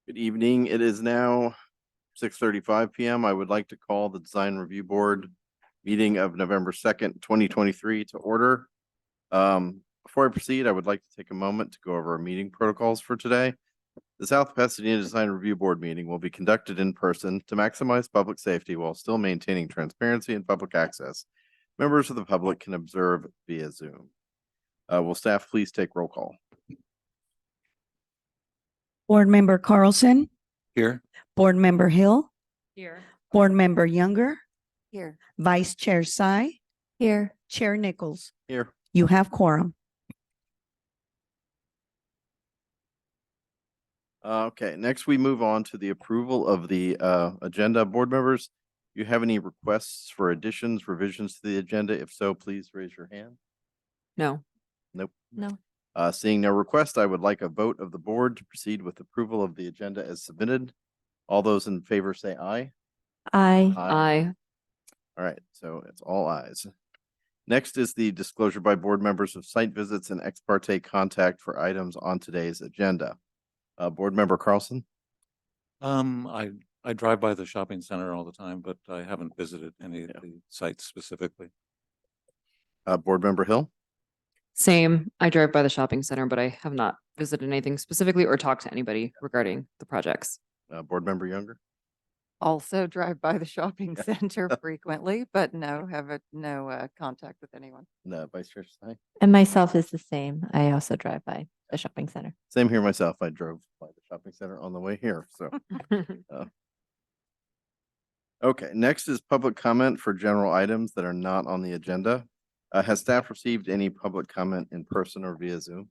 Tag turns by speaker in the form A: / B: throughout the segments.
A: Good evening. It is now 6:35 p.m. I would like to call the Design Review Board meeting of November 2nd, 2023 to order. Before I proceed, I would like to take a moment to go over our meeting protocols for today. The South Pasadena Design Review Board meeting will be conducted in person to maximize public safety while still maintaining transparency and public access. Members of the public can observe via Zoom. Will staff please take roll call?
B: Board Member Carlson,
C: Here.
B: Board Member Hill,
D: Here.
B: Board Member Younger,
D: Here.
B: Vice Chair Sy,
D: Here.
B: Chair Nichols.
A: Here.
B: You have quorum.
A: Okay, next we move on to the approval of the agenda. Board members, do you have any requests for additions, revisions to the agenda? If so, please raise your hand.
D: No.
A: Nope.
D: No.
A: Seeing no request, I would like a vote of the board to proceed with approval of the agenda as submitted. All those in favor say aye.
D: Aye.
A: Aye. All right, so it's all ayes. Next is the disclosure by board members of site visits and ex parte contact for items on today's agenda. Board member Carlson?
C: I drive by the shopping center all the time, but I haven't visited any of the sites specifically.
A: Board member Hill?
D: Same. I drive by the shopping center, but I have not visited anything specifically or talked to anybody regarding the projects.
A: Board member Younger?
E: Also drive by the shopping center frequently, but no contact with anyone.
A: No, Vice Chair Sy?
F: And myself is the same. I also drive by the shopping center.
A: Same here myself. I drove by the shopping center on the way here, so. Okay, next is public comment for general items that are not on the agenda. Has staff received any public comment in person or via Zoom?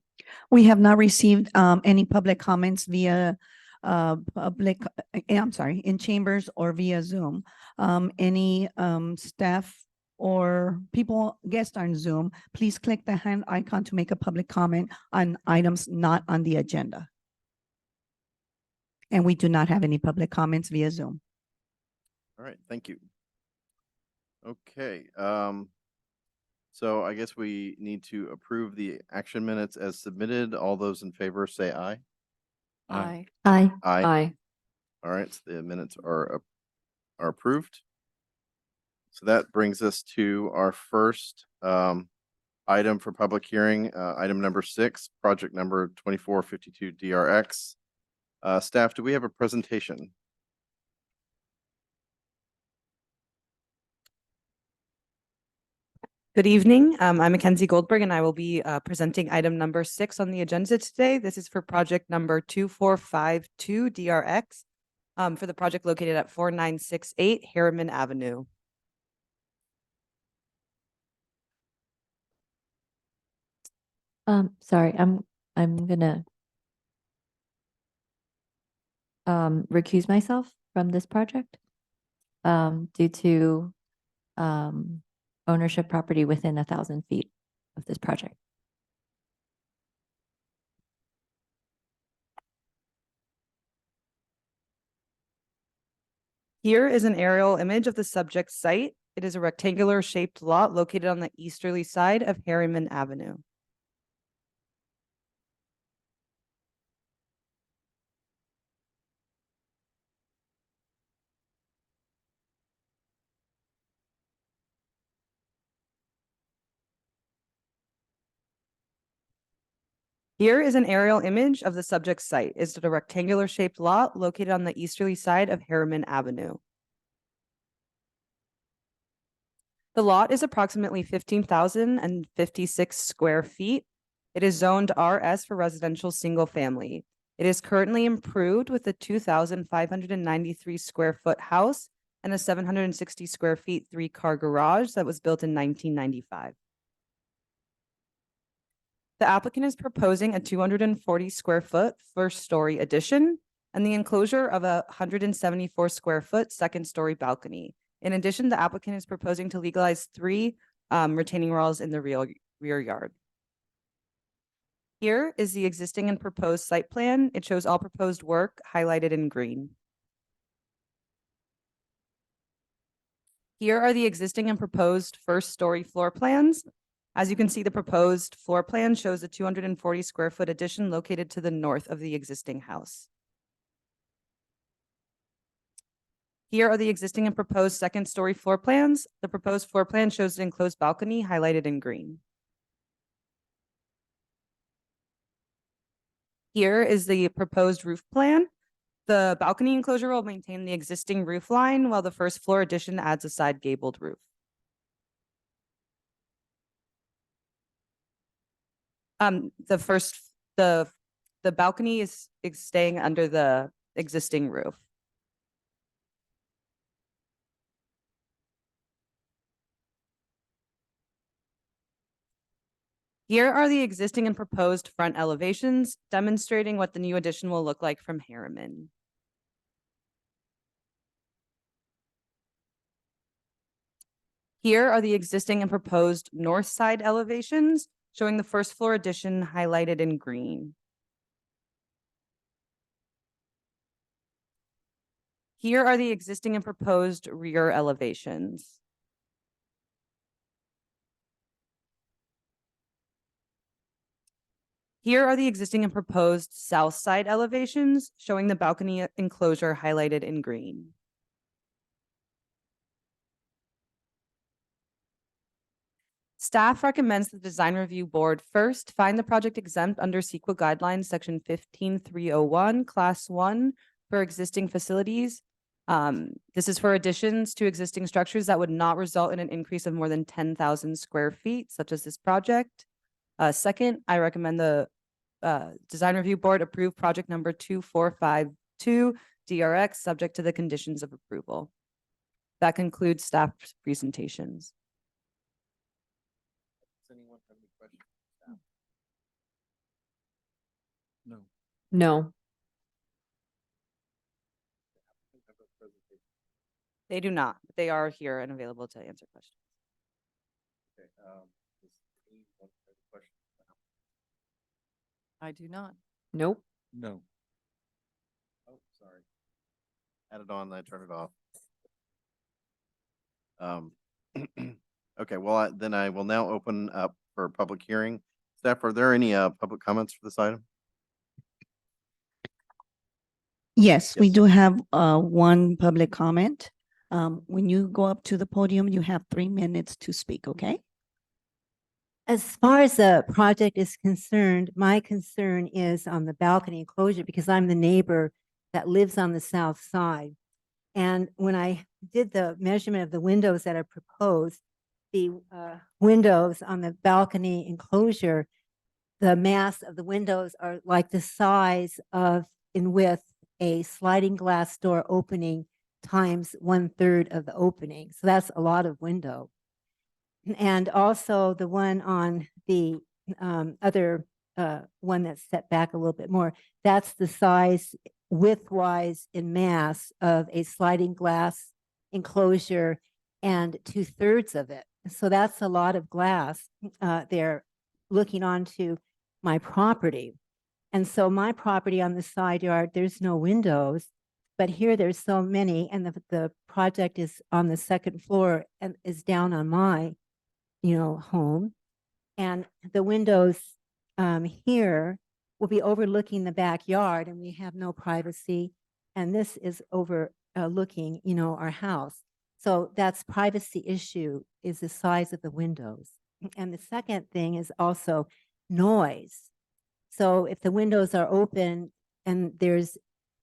B: We have not received any public comments via in chambers or via Zoom. Any staff or people guests on Zoom, please click the hand icon to make a public comment on items not on the agenda. And we do not have any public comments via Zoom.
A: All right, thank you. Okay, so I guess we need to approve the action minutes as submitted. All those in favor say aye.
E: Aye.
F: Aye.
A: Aye.
D: Aye.
A: All right, so the minutes are approved. So that brings us to our first item for public hearing, item number 6, project number 2452 DRX. Staff, do we have a presentation?
G: Good evening. I'm Mackenzie Goldberg, and I will be presenting item number 6 on the agenda today. This is for project number 2452 DRX for the project located at 4968 Harriman Avenue.
F: Sorry, I'm gonna recuse myself from this project due to ownership property within 1,000 feet of this project.
G: Here is an aerial image of the subject site. It is a rectangular shaped lot located on the easterly side of Harriman Avenue. Here is an aerial image of the subject site. It's a rectangular shaped lot located on the easterly side of Harriman Avenue. The lot is approximately 15,056 square feet. It is zoned RS for residential single family. It is currently improved with a 2,593 square foot house and a 760 square feet 3-car garage that was built in 1995. The applicant is proposing a 240 square foot first story addition and the enclosure of a 174 square foot second story balcony. In addition, the applicant is proposing to legalize 3 retaining walls in the rear yard. Here is the existing and proposed site plan. It shows all proposed work highlighted in green. Here are the existing and proposed first story floor plans. As you can see, the proposed floor plan shows a 240 square foot addition located to the north of the existing house. Here are the existing and proposed second-story floor plans. The proposed floor plan shows an enclosed balcony highlighted in green. Here is the proposed roof plan. The balcony enclosure will maintain the existing roof line, while the first floor addition adds a side gabled roof. The balcony is staying under the existing roof. Here are the existing and proposed front elevations, demonstrating what the new addition will look like from Harriman. Here are the existing and proposed north side elevations, showing the first floor addition highlighted in green. Here are the existing and proposed rear elevations. Here are the existing and proposed south side elevations, showing the balcony enclosure highlighted in green. Staff recommends the design review board first find the project exempt under CEQA guidelines, section 15301, class 1 for existing facilities. This is for additions to existing structures that would not result in an increase of more than 10,000 square feet, such as this project. Second, I recommend the design review board approve project number 2452 DRX, subject to the conditions of approval. That concludes staff's presentations.
A: Does anyone have any questions? for staff?
C: No.
D: No.
A: Have a presentation.
G: They do not, but they are here and available to answer questions.
A: Okay, does anyone have any questions?
E: I do not.
D: Nope.
C: No.
A: Oh, sorry. Had it on, I turned it off. Okay, well, then I will now open up for a public hearing. Staff, are there any public comments for this item?
B: Yes, we
A: Yes.
B: do have one public comment. When you go up to the podium, you have 3 minutes to speak, okay?
F: As far as the project is concerned, my concern is on the balcony enclosure because I'm the neighbor that lives on the south side. And when I did the measurement of the windows that are proposed, the windows on the balcony enclosure, the mass of the windows are like the size of, in width, a sliding glass door opening times 1/3 of the opening. So that's a lot of window. And also the one on the other one that's set back a little bit more, that's the size width-wise in mass of a sliding glass enclosure and 2/3 of it. So that's a lot of glass there looking onto my property. And so my property on the side yard, there's no windows, but here there's so many, and the project is on the second floor and is down on my, home. And the windows here will be overlooking the backyard, and we have no privacy. And this is overlooking, our house. So that's privacy issue, is the size of the windows. And the second thing is also noise. So if the windows are open and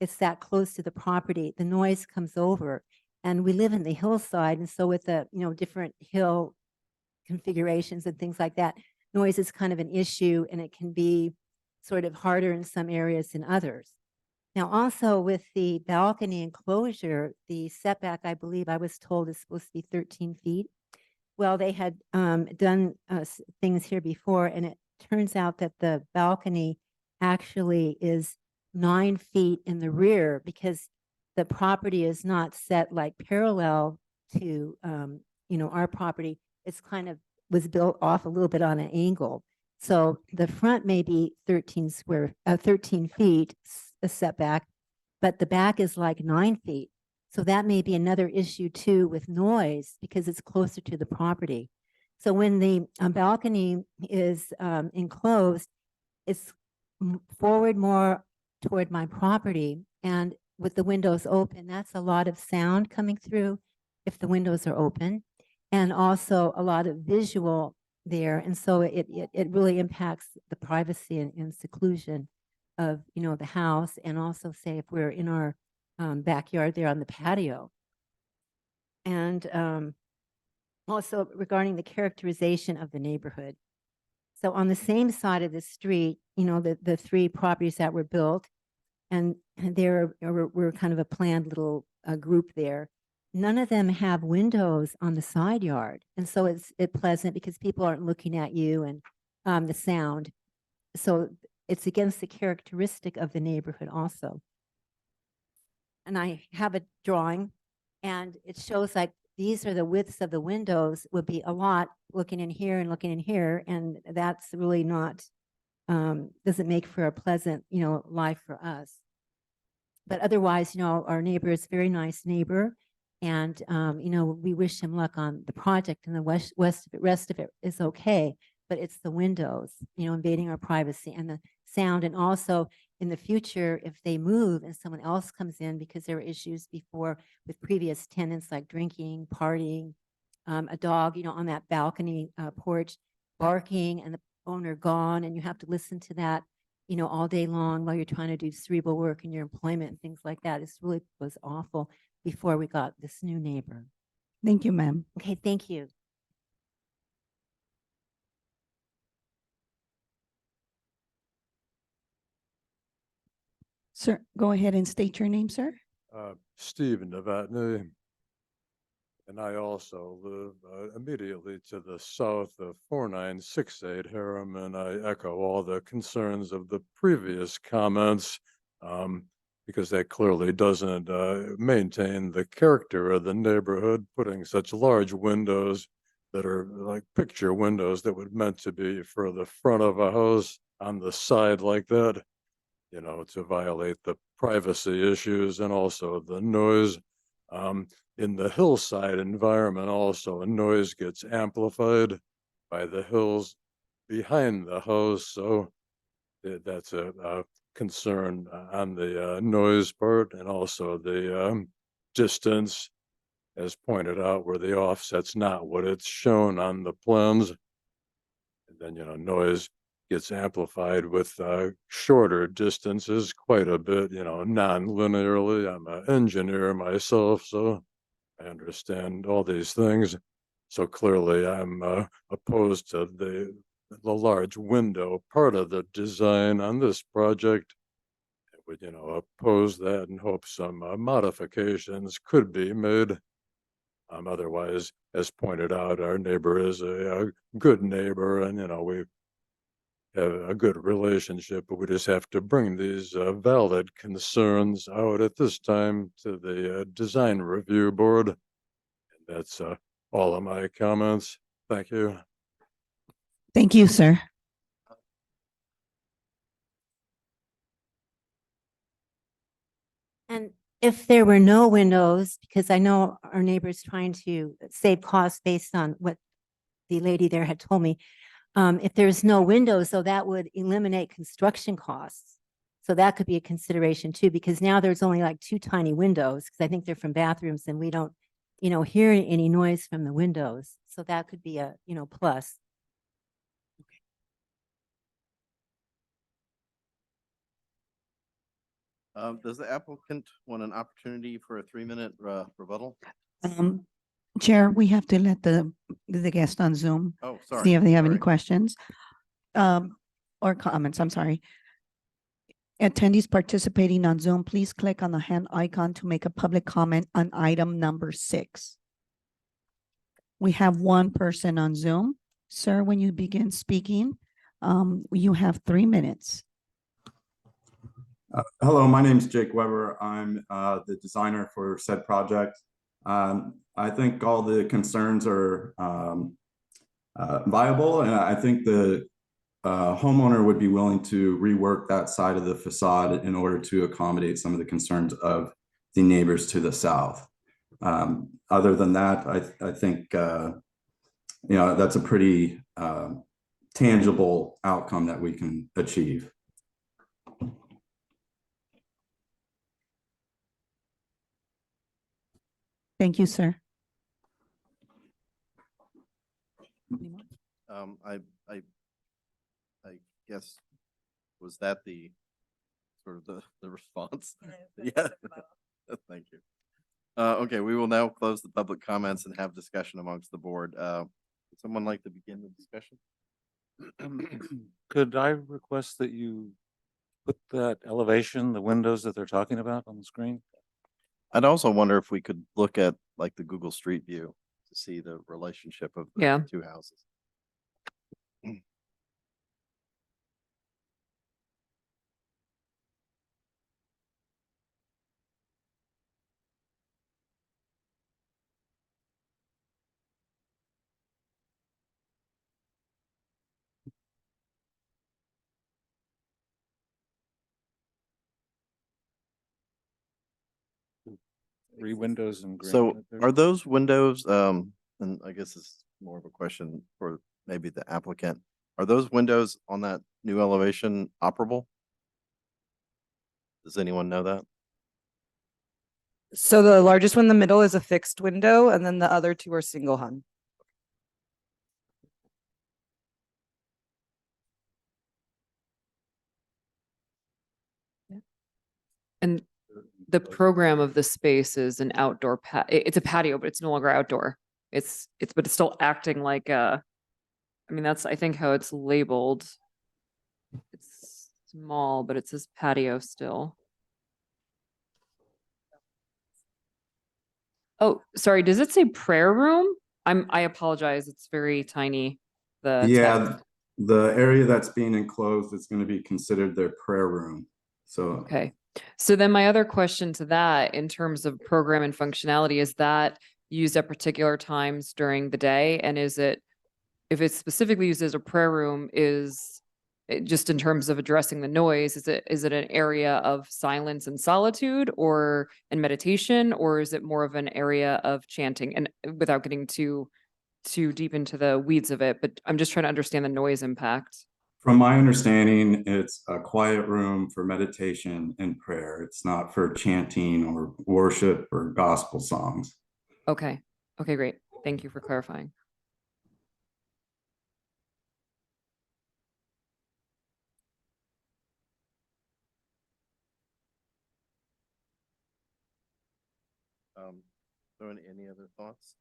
F: it's that close to the property, the noise comes over. And we live in the hillside, and so with the, different hill configurations and things like that, noise is kind of an issue, and it can be sort of harder in some areas than others. Now, also with the balcony enclosure, the setback, I believe I was told, is supposed to be 13 feet. Well, they had done things here before, and it turns out that the balcony actually is 9 feet in the rear because the property is not set like parallel to, our property. It's kind of was built off a little bit on an angle. So the front may be 13 feet a setback, but the back is like 9 feet. So that may be another issue too with noise because it's closer to the property. So when the balcony is enclosed, it's forward more toward my property, and with the windows open, that's a lot of sound coming through if the windows are open, and also a lot of visual there. And so it really impacts the privacy and seclusion of, you know, the house, and also say if we're in our backyard there on the patio. And also regarding the characterization of the neighborhood. So on the same side of the street, you know, the three properties that were built, and we're kind of a planned little group there. None of them have windows on the side yard. And so it's pleasant because people aren't looking at you, and the sound. So it's against the characteristic of the neighborhood also. And I have a drawing, and it shows like these are the widths of the windows, would be a lot looking in here and looking in here. And that's really not, doesn't make for a pleasant, you know, life for us. But otherwise, you know, our neighbor is a very nice neighbor. And, you know, we wish him luck on the project, and the rest of it is okay. But it's the windows, you know, invading our privacy, and the sound. And also in the future, if they move and someone else comes in, because there were issues before with previous tenants, like drinking, partying, a dog, you know, on that balcony porch barking, and the owner gone, and you have to listen to that, you know, all day long while you're trying to do cerebral work in your employment and things like that. This really was awful before we got this new neighbor.
B: Thank you, ma'am.
F: Okay, thank you.
B: Sir, go ahead and state your name, sir.
H: Steve Novotny. And I also live immediately to the south of 4968 Harem, and I echo all the concerns of the previous comments, because that clearly doesn't maintain the character of the neighborhood, putting such large windows that are like picture windows that would meant to be for the front of a house on the side like that, you know, to violate the privacy issues and also the noise. In the hillside environment also, noise gets amplified by the hills behind the house. So that's a concern on the noise part, and also the distance, as pointed out, where the offset's not what it's shown on the plans. And then, you know, noise gets amplified with shorter distances quite a bit, you know, non-linearly. I'm an engineer myself, so I understand all these things. So clearly I'm opposed to the large window part of the design on this project. I would, you know, oppose that and hope some modifications could be made. Otherwise, as pointed out, our neighbor is a good neighbor, and, you know, we have a good relationship, but we just have to bring these valid concerns out at this time to the design review board. And that's all of my comments. Thank you.
B: Thank you, sir.
F: And if there were no windows, because I know our neighbor's trying to save costs based on what the lady there had told me, if there's no windows, so that would eliminate construction costs. So that could be a consideration too, because now there's only like 2 tiny windows, because I think they're from bathrooms, and we don't, you know, hear any noise from the windows. So that could be a, you know, plus.
A: Does the applicant want an opportunity for a 3-minute rebuttal?
B: Chair, we have to let the guest on Zoom
A: Oh, sorry.
B: see if they have any
A: sorry.
B: questions or comments. I'm sorry. Attendees participating on Zoom, please click on the hand icon to make a public comment on item number 6. We have one person on Zoom. Sir, when you begin speaking, you have 3 minutes.
I: Hello, my name is Jake Weber. I'm the designer for said project. I think all the concerns are viable, and I think the homeowner would be willing to rework that side of the facade in order to accommodate some of the concerns of the neighbors to the south. Other than that, I think you know, that's a pretty tangible outcome that we can achieve.
B: Thank you, sir.
A: Um, I, I, I guess, was that the sort of the response? Yeah. Thank you. Okay, we will now close the public comments and have discussion amongst the board. Would someone like to begin the discussion?
C: Could I request that you put that elevation, the windows that they're talking about on the screen?
A: I'd also wonder if we could look at like the Google Street View to see the relationship of the
D: Yeah.
A: two houses.
C: Three windows in
A: So
C: granite there?
A: are those windows, and I guess it's more of a question for maybe the applicant. Are those windows on that new elevation operable? Does anyone know that?
G: So the largest one in the middle is a fixed window and then the other two are single hung.
D: And the program of the space is an outdoor it's a patio, but it's no longer outdoor. But it's still acting like I mean, that's, I think, how it's labeled. It's small, but it says patio still. Oh, sorry, does it say prayer room? I apologize, it's very tiny. The
I: Yeah,
D: text.
I: the area that's being enclosed is going to be considered their prayer room. So
D: Okay, so then my other question to that, in terms of program and functionality, is that used at particular times during the day? And is it, if it's specifically used as a prayer room, is it just in terms of addressing the noise, is it an area of silence and solitude or and meditation, or is it more of an area of chanting? And without getting too deep into the weeds of it, but I'm just trying to understand the noise impact.
I: from my understanding, it's a quiet room for meditation and prayer. It's not for chanting or worship or gospel songs.
D: Okay. Okay, great. Thank you for clarifying.
A: So any other thoughts?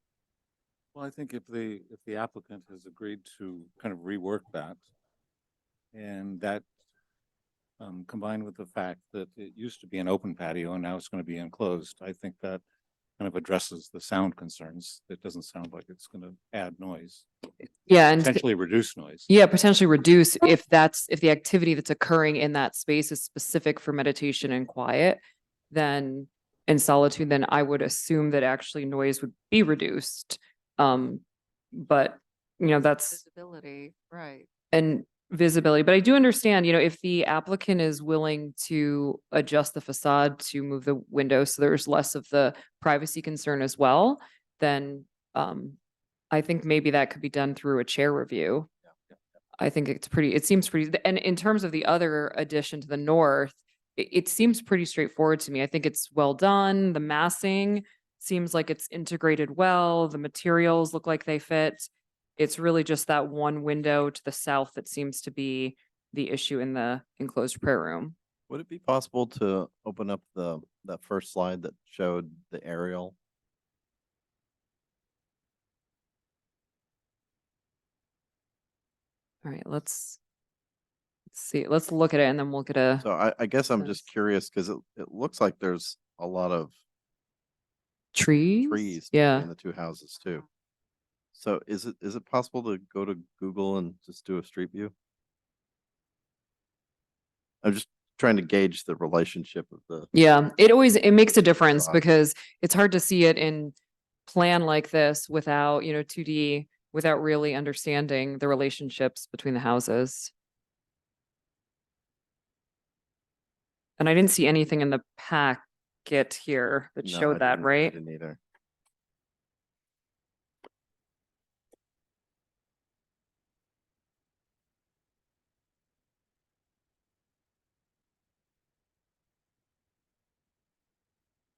C: Well, I think if the applicant has agreed to kind of rework that, and that combined with the fact that it used to be an open patio and now it's going to be enclosed, I think that kind of addresses the sound concerns. It doesn't sound like it's going to add noise,
D: Yeah, and
C: potentially reduce noise.
D: yeah, potentially reduce if the activity that's occurring in that space is specific for meditation and quiet, then in solitude, then I would assume that actually noise would be reduced. But that's
E: Visibility, right.
D: and visibility. But I do understand, if the applicant is willing to adjust the facade to move the window so there's less of the privacy concern as well, then I think maybe that could be done through a chair review. I think it seems pretty, and in terms of the other addition to the north, it seems pretty straightforward to me. I think it's well done. The massing seems like it's integrated well. The materials look like they fit. It's really just that one window to the south that seems to be the issue in the enclosed prayer room.
A: Would it be possible to open up that first slide that showed the aerial?
D: All right, let's see. Let's look at it and then we'll get a.
A: So I guess I'm just
D: Yes.
A: curious because it looks like there's a lot of
D: Trees?
A: trees
D: Yeah.
A: between the two houses too. So is it possible to go to Google and just do a street view? I'm just trying to gauge the relationship of the.
D: Yeah, it makes a difference
A: Facade.
D: because it's hard to see it in plan like this without, 2D, without really understanding the relationships between the houses. And I didn't see anything in the packet here that
A: No, I
D: showed that,
A: didn't- I
D: right?
A: Didn't either.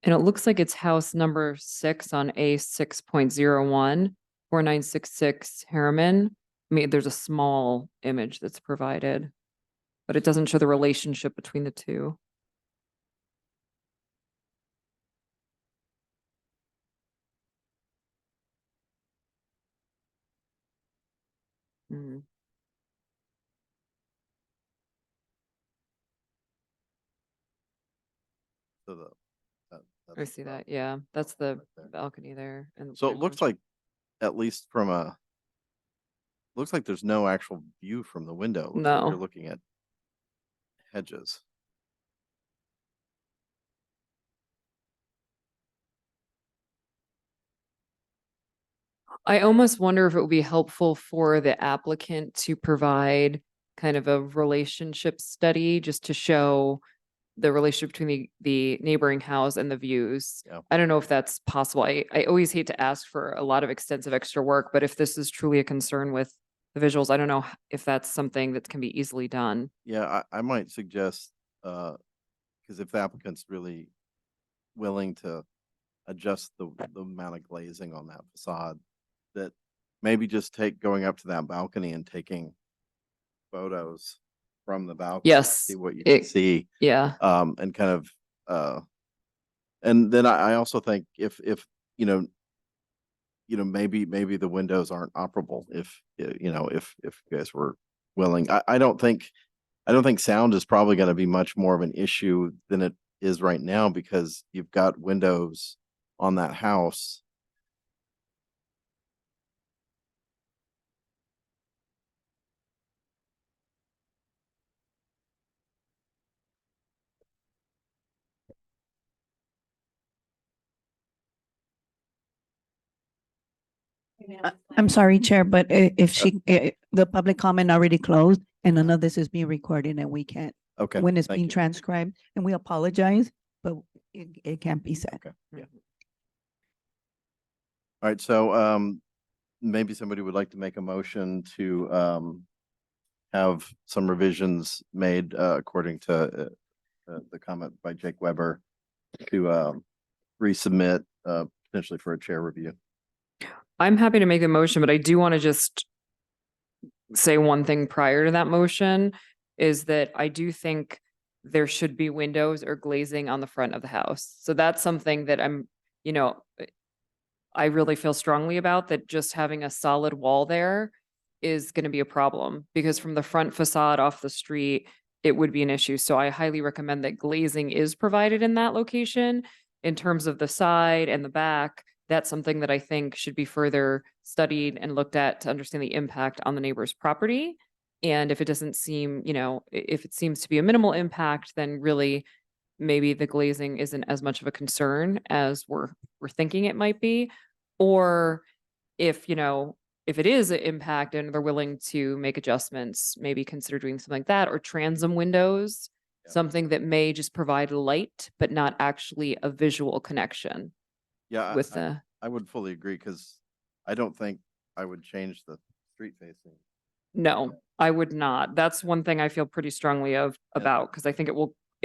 D: And it looks like it's house number 6 on A 6.01, 4966 Harriman. I mean, there's a small image that's provided, but it doesn't show the relationship between the two. Mm.
A: So
D: I see that. Yeah, that's the
A: right there.
D: balcony there. And
A: So it looks like, at least from a, looks like there's no actual view from the window. It looks like
D: No.
A: you're looking at hedges.
D: I almost wonder if it would be helpful for the applicant to provide kind of a relationship study just to show the relationship between the neighboring house and the views.
A: Yeah.
D: I don't know if that's possible. I always hate to ask for a lot of extensive extra work, but if this is truly a concern with the visuals, I don't know if that's something that can be easily done.
A: Yeah, I might suggest, because if the applicant's really willing to adjust the amount of glazing on that facade, that maybe just going up to that balcony and taking photos from the balcony.
D: Yes,
A: See what you can see.
D: Yeah.
A: And kind of, and then I also think if, maybe the windows aren't operable if, if you guys were willing. I don't think sound is probably going to be much more of an issue than it is right now, because you've got windows on that house.
B: I'm sorry, Chair, but if the public comment already closed and none of this is being recorded and we can't,
A: Okay.
B: when it's
A: thank
B: being
A: you.
B: transcribed, and we apologize, but it can't be said.
A: Okay. Yeah. All right. So, maybe somebody would like to make a motion to, have some revisions made, according to, the comment by Jake Weber to, resubmit, potentially for a chair review.
D: I'm happy to make a motion, but I do want to just say one thing prior to that motion is that I do think there should be windows or glazing on the front of the house. So that's something that I really feel strongly about, that just having a solid wall there is going to be a problem, because from the front facade off the street, it would be an issue. So I highly recommend that glazing is provided in that location. In terms of the side and the back, that's something that I think should be further studied and looked at to understand the impact on the neighbor's property. And if it doesn't seem, if it seems to be a minimal impact, then really maybe the glazing isn't as much of a concern as we're thinking it might be. Or if it is an impact and they're willing to make adjustments, maybe consider doing something like that, or transom windows, something that may just provide light, but not actually a visual connection.
A: Yeah,
D: With the,
A: I would fully agree, because I don't think I would change the street facing.
D: no, I would not. That's one thing I feel pretty strongly about, because I think it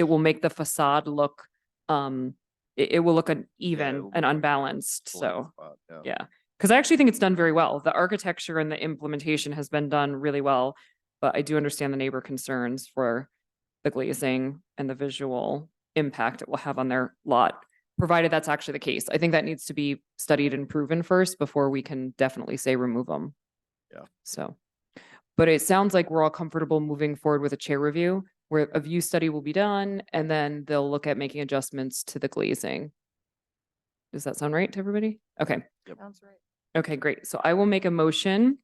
D: will make the facade look, it will look uneven
A: it'll
D: and
A: look like a
D: unbalanced.
A: blind
D: So,
A: spot,
D: yeah. Because I actually think it's done very well. The architecture and the implementation has been done really well, but I do understand the neighbor concerns for the glazing and the visual impact it will have on their lot, provided that's actually the case. I think that needs to be studied and proven first before we can definitely say remove them.
A: Yeah.
D: So, but it sounds like we're all comfortable moving forward with a chair review where a view study will be done, and then they'll look at making adjustments to the glazing. Does that sound right to everybody? Okay.
E: Sounds right.
D: Okay, great. So I will make a motion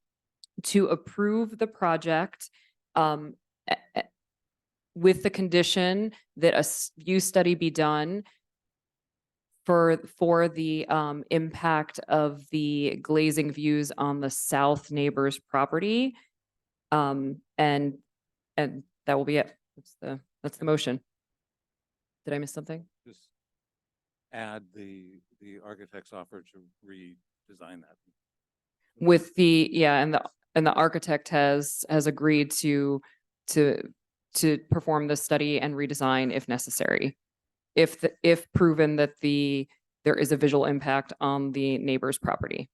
D: to approve the project with the condition that a view study be done for the impact of the glazing views on the south neighbor's property. And that will be it. That's the motion. Did I miss something?
C: Just add the architect's offer to redesign that.
D: With and the architect has agreed to perform the study and redesign if necessary. if proven that there is a visual impact on the neighbor's property.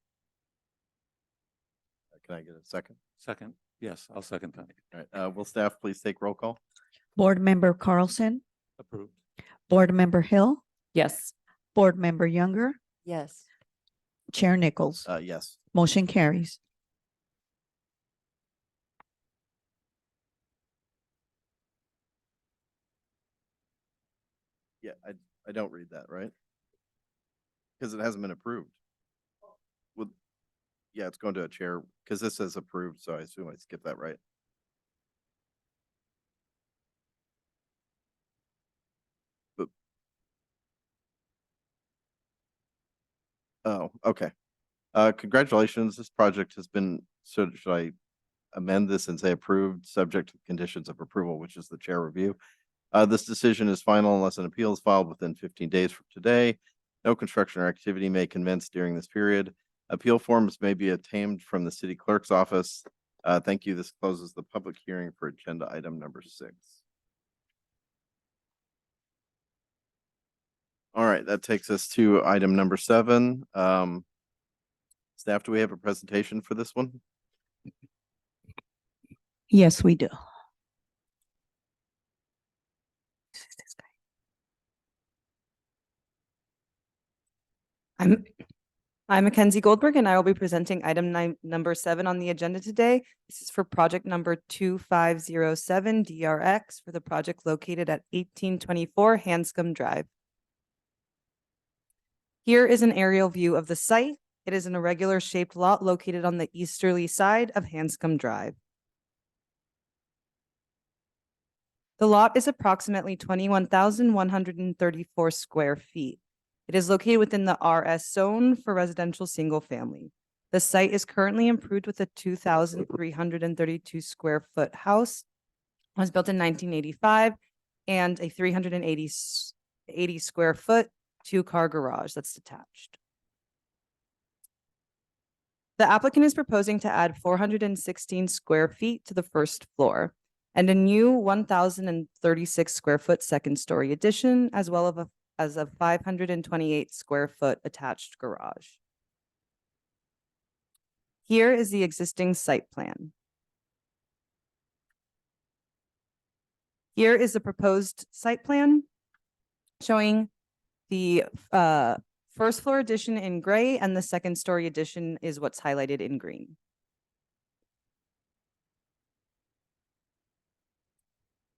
A: Can I get a second?
C: Second, yes, I'll second that.
A: All right, will staff please take roll call?
B: Board Member Carlson,
C: Approved.
B: Board Member Hill,
D: Yes.
B: Board Member Younger,
E: Yes.
B: Chair Nichols.
A: Yes.
B: Motion carries.
A: Yeah, I don't read that, right? Because it hasn't been approved. Well, yeah, it's going to a chair, because this says approved, so I assume I skipped that, right? But oh, okay. Congratulations, this project has been, so should I amend this and say approved, subject to conditions of approval, which is the chair review? This decision is final unless an appeal is filed within 15 days from today. No construction or activity may commence during this period. Appeal forms may be obtained from the city clerk's office. Thank you. This closes the public hearing for agenda item number 6. All right, that takes us to item number 7. Staff, do we have a presentation for this one?
B: Yes, we do.
G: I'm Mackenzie Goldberg, and I will be presenting item number 7 on the agenda today. This is for project number 2507 DRX for the project located at 1824 Hanscom Drive. Here is an aerial view of the site. It is an irregular shaped lot located on the easterly side of Hanscom Drive. The lot is approximately 21,134 square feet. It is located within the RS zone for residential single family. The site is currently improved with a 2,332 square foot house. It was built in 1985 and a 380 square foot 2-car garage that's detached. The applicant is proposing to add 416 square feet to the first floor and a new 1,036 square foot second story addition, as well as a 528 square foot attached garage. Here is the existing site plan. Here is the proposed site plan showing the first floor addition in gray, and the second story addition is what's highlighted in green.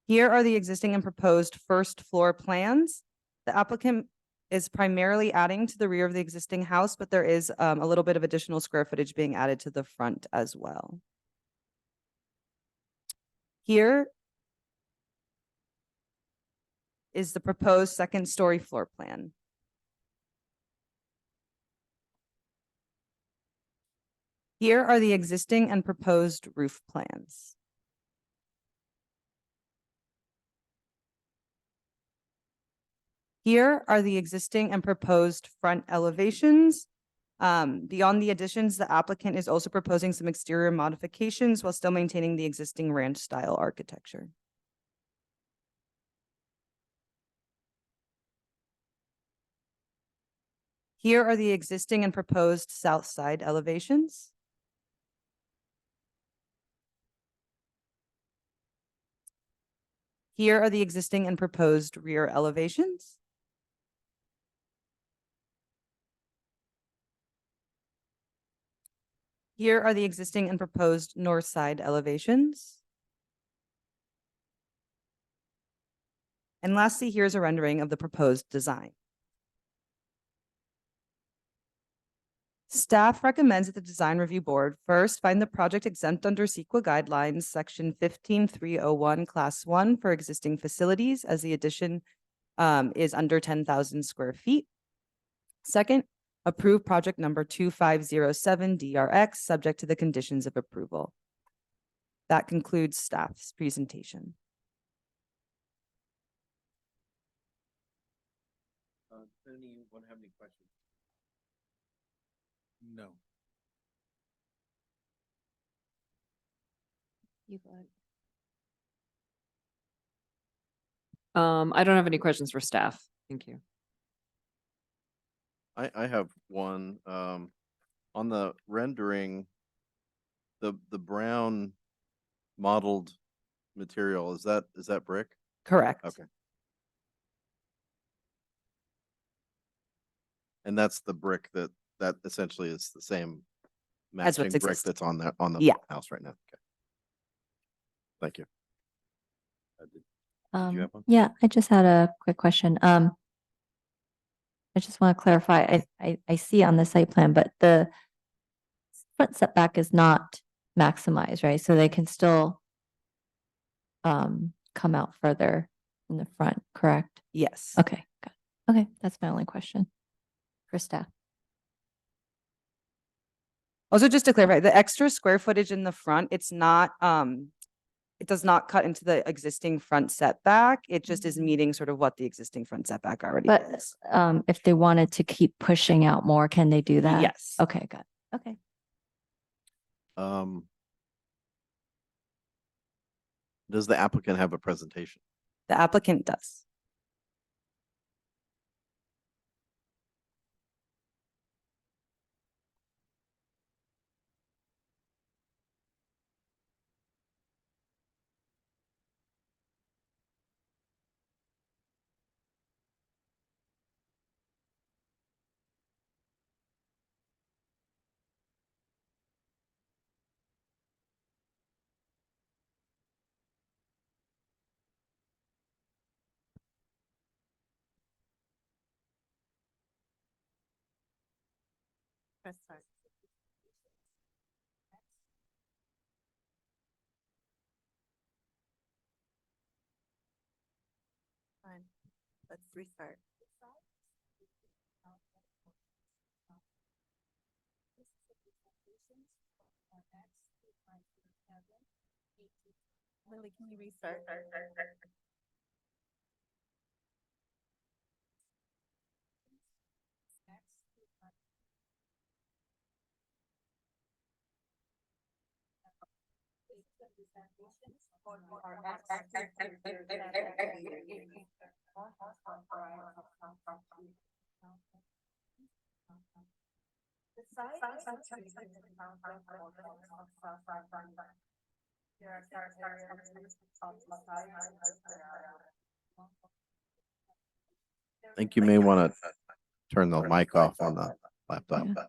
G: Here are the existing and proposed first floor plans. The applicant is primarily adding to the rear of the existing house, but there is a little bit of additional square footage being added to the front as well. Here is the proposed second story floor plan. Here are the existing and proposed roof plans. Here are the existing and proposed front elevations. Beyond the additions, the applicant is also proposing some exterior modifications while still maintaining the existing ranch style architecture. Here are the existing and proposed south side elevations. Here are the existing and proposed rear elevations. Here are the existing and proposed north side elevations. And lastly, here's a rendering of the proposed design. Staff recommends that the design review board first find the project exempt under CEQA guidelines, section 15301, class 1 for existing facilities, as the addition is under 10,000 square feet. Second, approve project number 2507 DRX, subject to the conditions of approval. That concludes staff's presentation.
A: Anyone have any questions?
C: No.
E: You got it.
D: I don't have any questions for staff. Thank you.
A: I have one, on the rendering, the brown mottled material, is that brick?
G: Correct.
A: Okay. And that's the brick that essentially is the same
G: As
A: matching
G: what's
A: brick
G: existing.
A: that's on the
G: Yeah.
A: house right now. Okay. Thank you. Did you have one?
J: Yeah, I just had a quick question. I just want to clarify, I see on the site plan, but the front setback is not maximized, right? So they can still come out further in the front, correct?
G: Yes.
J: Okay, got it. Okay, that's my only question for staff.
G: Also, just to clarify, the extra square footage in the front, it's not, it does not cut into the existing front setback. It just is meeting sort of what the existing front setback already
J: But
G: is.
J: if they wanted to keep pushing out more, can they do that?
G: Yes.
J: Okay, got it. Okay.
A: Does the applicant have a presentation?
G: The applicant does.
E: Press start. Fine. Let's restart. Lily, can you restart?
A: I think you may want to turn the mic off on the laptop.
J: Yeah.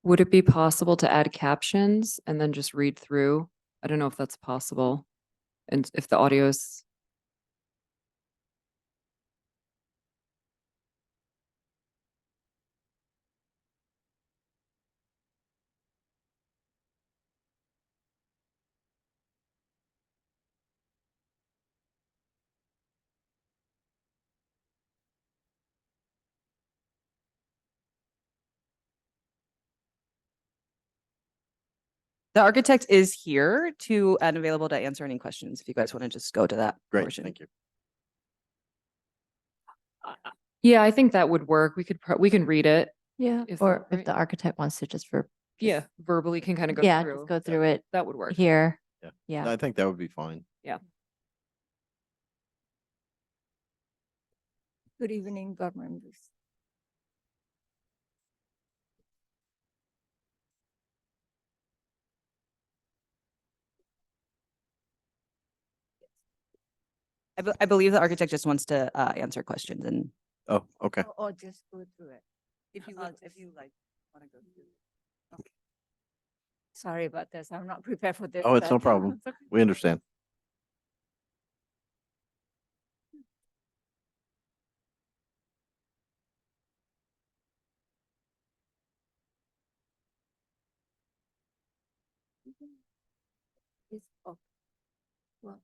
D: Would it be possible to add captions and then just read through? I don't know if that's possible. And if the audio is,
G: The architect is here to and available to answer any questions if you guys want to just go to that
A: Great,
G: portion.
A: thank you.
D: yeah, I think that would work. We can read it.
J: Yeah,
D: If
J: or
D: that-
J: if the architect wants to just
D: Yeah,
J: just-
D: verbally can kind of go
J: yeah,
D: through.
J: just go through it
D: That would work.
J: here.
A: Yeah.
J: Yeah.
A: I think that would be fine.
K: Good evening, board members.
G: I believe the architect just wants to answer questions and
A: Oh, okay.
K: Or just go through it.
B: If you, if you like, want to go through.
K: Sorry about this. I'm not prepared for this.
A: Oh, it's no
K: but-
A: problem. We understand.
K: It's okay. Well,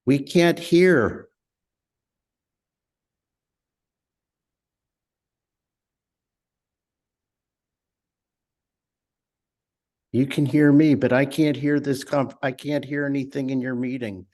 L: We can't hear. You can hear me, but I can't hear I can't hear anything in your meeting.